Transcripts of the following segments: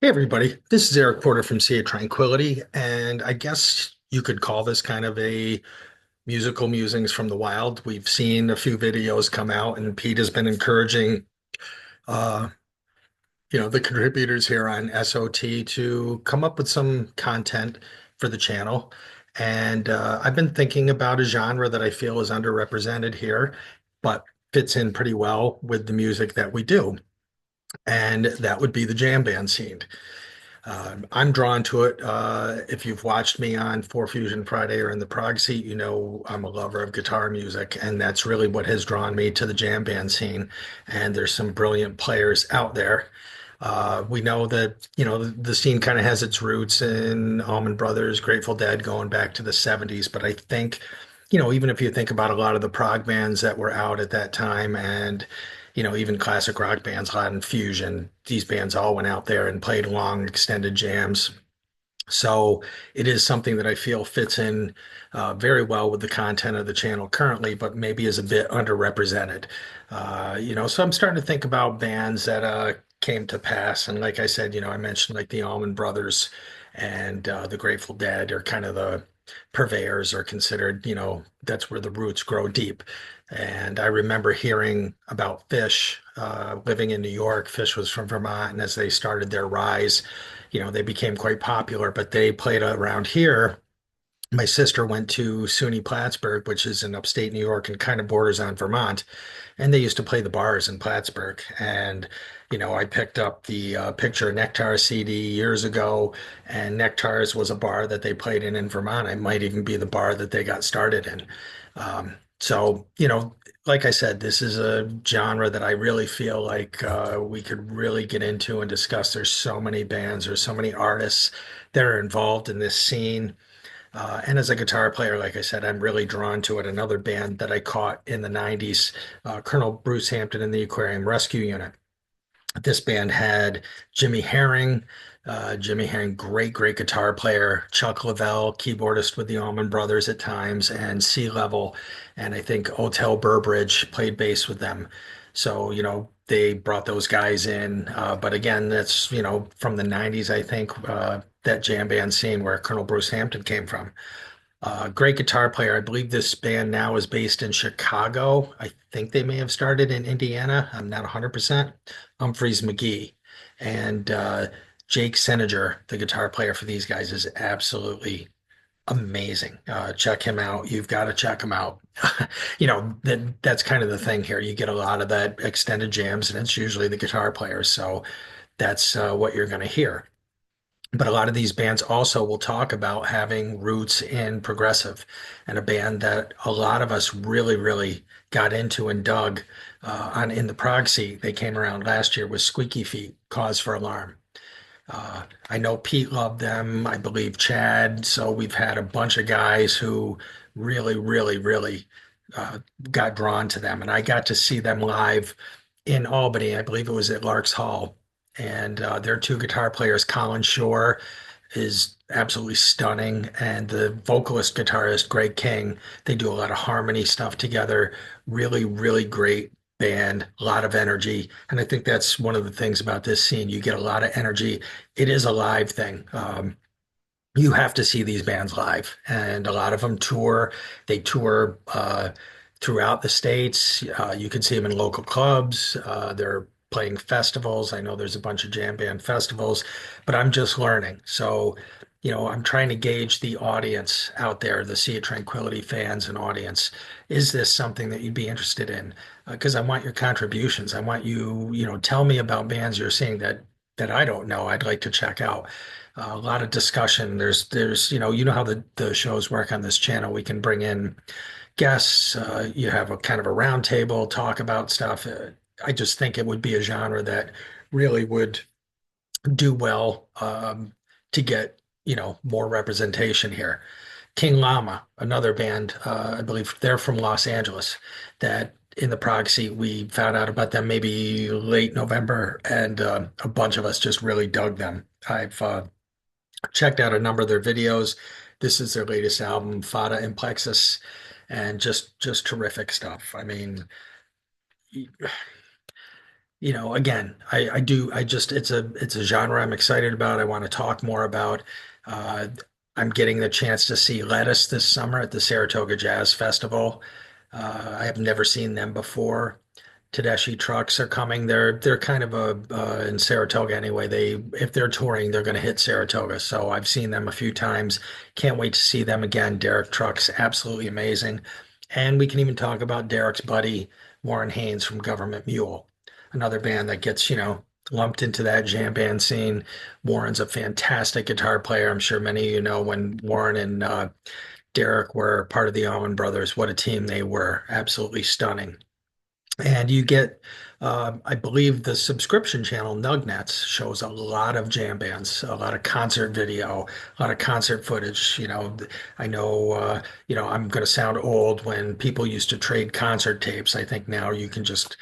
Hey everybody, this is Eric Porter from Sea of Tranquility, and I guess you could call this kind of a musical musings from the wild. We've seen a few videos come out, and Pete has been encouraging, uh, the contributors here on SOT to come up with some content for the channel. And I've been thinking about a genre that I feel is underrepresented here, but fits in pretty well with the music that we do, and that would be the jam band scene. I'm drawn to it. If you've watched me on For Fusion Friday or in the Prog Seat, you know I'm a lover of guitar music, and that's really what has drawn me to the jam band scene. And there's some brilliant players out there. We know that, the scene kind of has its roots in Allman Brothers, Grateful Dead, going back to the 70s. But I think, even if you think about a lot of the prog bands that were out at that time and even classic rock bands, Latin Fusion, these bands all went out there and played long, extended jams. So it is something that I feel fits in very well with the content of the channel currently, but maybe is a bit underrepresented. So I'm starting to think about bands that came to pass. And like I said, I mentioned like the Allman Brothers and the Grateful Dead are kind of the purveyors are considered, that's where the roots grow deep. And I remember hearing about Fish living in New York. Fish was from Vermont, and as they started their rise, they became quite popular, but they played around here. My sister went to SUNY Plattsburgh, which is in upstate New York and kind of borders on Vermont, and they used to play the bars in Plattsburgh. And, I picked up the Picture Nectar CD years ago, and Nectar's was a bar that they played in Vermont. It might even be the bar that they got started in. So, like I said, this is a genre that I really feel like we could really get into and discuss. There's so many bands, there's so many artists that are involved in this scene. And as a guitar player, like I said, I'm really drawn to it. Another band that I caught in the 90s, Colonel Bruce Hampton and the Aquarium Rescue Unit. This band had Jimmy Herring. Jimmy Herring, great, great guitar player. Chuck Leavell, keyboardist with the Allman Brothers at times, and Sea Level. And I think Otel Burbridge played bass with them. So, they brought those guys in. But again, that's, from the 90s, I think, that jam band scene where Colonel Bruce Hampton came from. Great guitar player. I believe this band now is based in Chicago. I think they may have started in Indiana. I'm not 100%. Humphreys McGee. And Jake Seninger, the guitar player for these guys, is absolutely amazing. Check him out. You've got to check him out. That's kind of the thing here. You get a lot of that extended jams, and it's usually the guitar players. So that's what you're going to hear. But a lot of these bands also will talk about having roots in progressive, and a band that a lot of us really, really got into and dug on in the prog scene. They came around last year with Squeaky Feet, Cause for Alarm. I know Pete loved them. I believe Chad. So we've had a bunch of guys who really, really, really got drawn to them, and I got to see them live in Albany. I believe it was at Lark's Hall, and their two guitar players, Colin Shore is absolutely stunning. And the vocalist guitarist, Greg King, they do a lot of harmony stuff together. Really, really great band, a lot of energy. And I think that's one of the things about this scene. You get a lot of energy. It is a live thing. You have to see these bands live, and a lot of them tour. They tour throughout the states. You can see them in local clubs. They're playing festivals. I know there's a bunch of jam band festivals, but I'm just learning. So, I'm trying to gauge the audience out there, the Sea of Tranquility fans and audience. Is this something that you'd be interested in? Because I want your contributions. I want you, tell me about bands you're seeing that I don't know. I'd like to check out. A lot of discussion. There's, you know how the shows work on this channel. We can bring in guests. You have a kind of a round table, talk about stuff. I just think it would be a genre that really would do well to get, more representation here. King Llama, another band, I believe they're from Los Angeles, that in the proxy, we found out about them maybe late November, and a bunch of us just really dug them. I've checked out a number of their videos. This is their latest album, Fata and Plexus, and just terrific stuff. I mean, Again, I just, it's a genre I'm excited about. I want to talk more about. Uh, I'm getting the chance to see Lettuce this summer at the Saratoga Jazz Festival. I have never seen them before. Tedeschi Trucks are coming. They're kind of in Saratoga anyway. If they're touring, they're going to hit Saratoga. So I've seen them a few times. Can't wait to see them again. Derek Trucks, absolutely amazing. And we can even talk about Derek's buddy Warren Haynes from Government Mule, another band that gets, lumped into that jam band scene. Warren's a fantastic guitar player. I'm sure many of you know when Warren and Derek were part of the Allman Brothers. What a team they were. Absolutely stunning. And you get, I believe the subscription channel Nugnets shows a lot of jam bands, a lot of concert video, a lot of concert footage. I know, I'm going to sound old when people used to trade concert tapes. I think now you can just,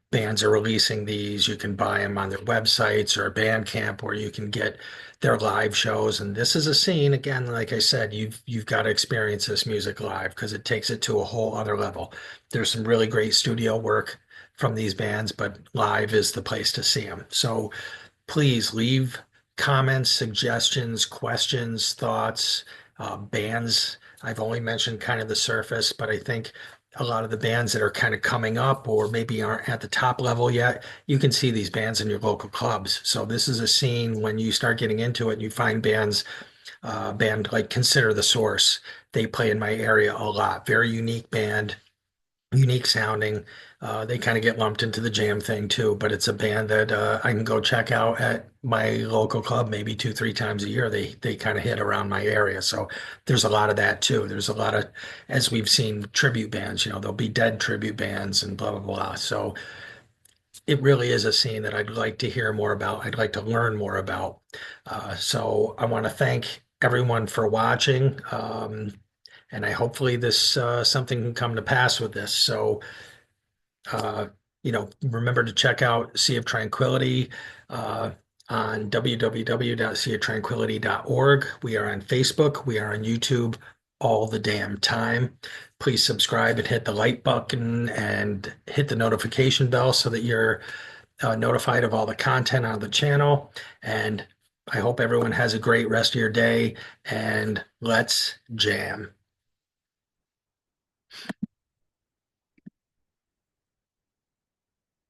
bands are releasing these. You can buy them on their websites or Bandcamp, where you can get their live shows. And this is a scene, again, like I said, you've got to experience this music live because it takes it to a whole other level. There's some really great studio work from these bands, but live is the place to see them. So please leave comments, suggestions, questions, thoughts, bands. I've only mentioned kind of the surface, but I think a lot of the bands that are kind of coming up or maybe aren't at the top level yet, you can see these bands in your local clubs. So this is a scene when you start getting into it and you find band like Consider the Source. They play in my area a lot. Very unique band, unique sounding. They kind of get lumped into the jam thing too, but it's a band that I can go check out at my local club maybe two, three times a year. They kind of hit around my area, so there's a lot of that too. There's a lot of, as we've seen, tribute bands. There'll be Dead tribute bands and blah blah blah. So it really is a scene that I'd like to hear more about. I'd like to learn more about. So I want to thank everyone for watching. And I hopefully this something can come to pass with this. So uh, remember to check out Sea of Tranquility uh, on www.seaoftranquility.org. We are on Facebook. We are on YouTube all the damn time. Please subscribe and hit the like button and hit the notification bell so that you're notified of all the content on the channel. And I hope everyone has a great rest of your day and let's jam.